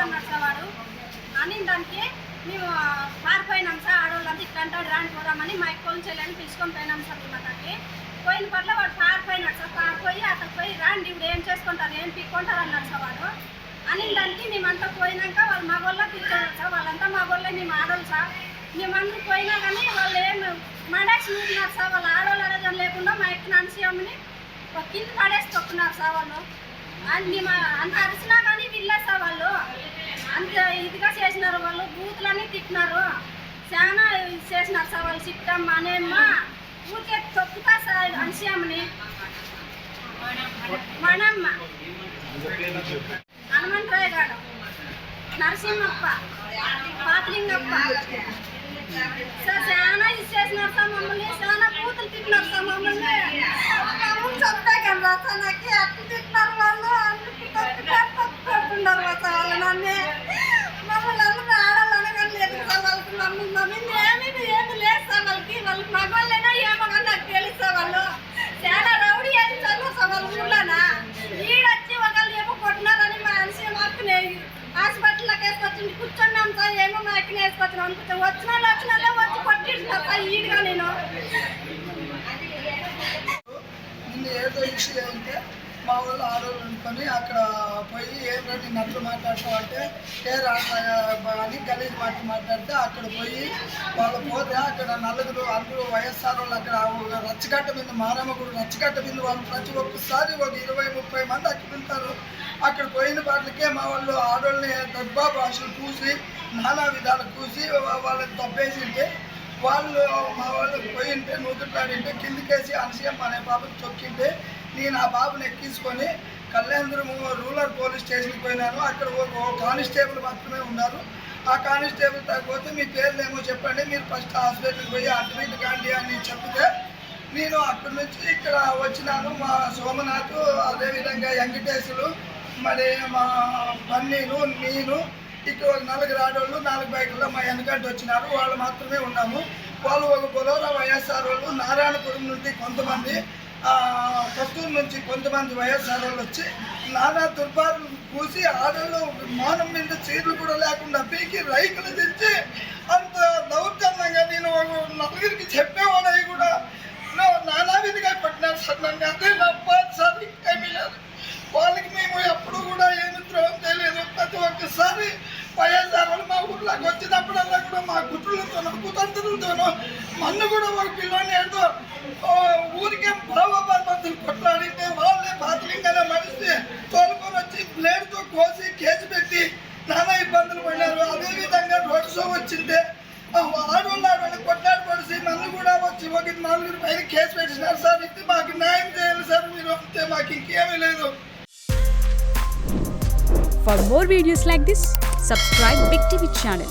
అన్నాడు సార్ వాడు. అని దానికి మేము పారిపోయినాం సార్. ఆడవాళ్ళంతా ఇట్లా అంటాడు రాని పోదామని మా ఎక్కువ చెల్లెని పిలుచుకొని పోయినాం సార్ ఉన్నదానికి. పోయిన పట్ల వాడు పారిపోయినాడు సార్. పారిపోయి అక్కడ పోయి రాండి ఇప్పుడు ఏం చేసుకుంటారు ఏం పీక్కుంటారు అన్నాడు సార్ వాడు. అని దానికి మేమంతా పోయినాక వాళ్ళు మగోళ్ళ పిలిచారు సార్. వాళ్ళంతా మగోళ్ళే, మేము ఆడోళ్ళు సార్. మేమందరూ పోయినా కానీ వాళ్ళు ఏం మడేసి నూరినారు సార్. వాళ్ళు ఆడవాళ్ళు అడగడం లేకుండా మా ఎక్కిన అనిసీయమని కింద పడేసి తొక్కున్నారు సార్ వాళ్ళు. మేము అంత అరిసినా కానీ వీళ్ళే సార్ వాళ్ళు. అంత ఇదిగా చేసినారు వాళ్ళు. బూతులన్నీ తిట్టినారు, చాలా చేసినారు సార్ వాళ్ళు. చిట్టమ్మ అనేమ్మ ఊరికే తొక్కుతా సార్ అనిసీయమని. మనమ్మ హనుమంతరాయ్ గారు, నరసింహప్ప, పాతలింగప్ప సార్ చాలా ఇది చేసినారు సార్ మమ్మల్ని. చాలా పూతులు తిట్టినారు సార్ మమ్మల్ని. చెప్తాను రా సార్ నాకు అట్టు తిట్టినారు వాళ్ళు. తప్పుతున్నారు సార్ వాళ్ళు నన్ను. మమ్మల్ని అందరూ ఆడాలని కానీ లేదు సార్ వాళ్ళకి. మమ్మల్ని ఏమీ లేదు సార్ వాళ్ళకి. వాళ్ళకి మగవాళ్ళైనా ఏమో కానీ నాకు తెలుసు వాళ్ళు. చాలా రౌడీ వేస్తారు సార్ వాళ్ళ ఊళ్ళోనా. ఈడొచ్చి ఒకళ్ళు ఏమో కొట్టినారని మా అనిసి మాకునే హాస్పిటల్లోకి వేసుకొచ్చింది. కూర్చున్నాం సార్. ఏమో మా ఎక్కిన వేసుకొచ్చినాం అనుకుంటే వచ్చిన వాళ్ళే వచ్చి కొట్టింటున్నారు సార్ ఈడుగా. నేను ఏదో ఇష్యూ అంటే మా వాళ్ళు ఆడవాళ్ళు అనుకొని అక్కడ పోయి ఏంటంటే నట్లు మాట్లాడతాం అంటే అని గలీజ్ మాట్లాడితే అక్కడ పోయి వాళ్ళు పోతే అక్కడ నలుగురు అందరూ వైఎస్ఆర్ వాళ్ళు అక్కడ రచ్చగట్ట మీద మారమ్మ గుడి రచ్చగట్ట మీద వాళ్ళు ప్రతి ఒక్కసారి ఒక 20-30 మంది అక్కడ ఉంటారు. అక్కడ పోయిన వాటికే మా వాళ్ళు ఆడవాళ్ళని దర్భా భాషలు కూసి నానా విధాలు కూసి వాళ్ళని తప్పేసింటే వాళ్ళు మా వాళ్ళు పోయింటే నూతుట్లాడింటే కిందికేసి అనిసీఎం అనే బాబుని తొక్కింటే నేను ఆ బాబుని ఎక్కించుకొని కళ్యాణదుర్గం రూరల్ పోలీస్ స్టేషన్కి పోయినాను. అక్కడ ఒక కానిస్టేబుల్ మాత్రమే ఉన్నారు. ఆ కానిస్టేబుల్ తగ్గిపోతే మీ పేర్లు ఏమో చెప్పండి, మీరు ఫస్ట్ హాస్పిటల్కి పోయి అడ్మిట్ కాండి అని చెప్తే నేను అక్కడి నుంచి ఇక్కడ వచ్చినాను. మా సోమనాథ్, అదేవిధంగా వెంకటేశులు, మరి మా బన్నీలు, నేను ఇక్కడ 4 ఆడవాళ్ళు 4 బైకుల్లో మా వెనకంట వచ్చినారు. వాళ్ళు మాత్రమే ఉన్నాము. వాళ్ళు ఒక బొలోరా వైఎస్ఆర్ వాళ్ళు, నారాయణపురం నుండి కొంతమంది, కొత్తూరు నుంచి కొంతమంది వైఎస్ఆర్ వాళ్ళు వచ్చి నానా దుర్బారులు పూసి ఆడవాళ్ళు మానం మీద చీరలు కూడా లేకుండా పీకి రైకులు తెచ్చి అంత దౌర్జన్యంగా నేను 4 చెప్పేవాడు అవి కూడా నానా విధిగా పట్టినారు సార్ నన్ను. అదే నా బాధ సార్. ఏమీ లేదు. వాళ్ళకి మేము ఎప్పుడు కూడా ఏమి ద్రోహం తెలియదు. ప్రతి ఒక్కసారి వైఎస్ఆర్ వాళ్ళు మా ఊర్లోకి వచ్చినప్పుడల్లా కూడా మా గుట్టులతోనో కుతంత్రులతోనో మన్ను కూడా ఒక పిల్లని ఏదో ఊరికే భావపర్మంతులు కొట్లాడితే వాళ్ళే పాతలింగానే మనిషి తోలుకొని వచ్చి బ్లేడ్తో కోసి కేసు పెట్టి నానా ఇబ్బందులు పడినారు. అదేవిధంగా రోడ్ షో వచ్చిందే ఆడవాళ్ళు కొట్లాడి పడిసి నన్ను కూడా వచ్చి ఒక 4 పైన కేసు పెట్టినారు సార్. ఇది మాకు న్యాయం చేయాలి సార్ మీరు. అంతే, మాకు ఇంకేమీ లేదు. For more videos like this, subscribe Big TV channel.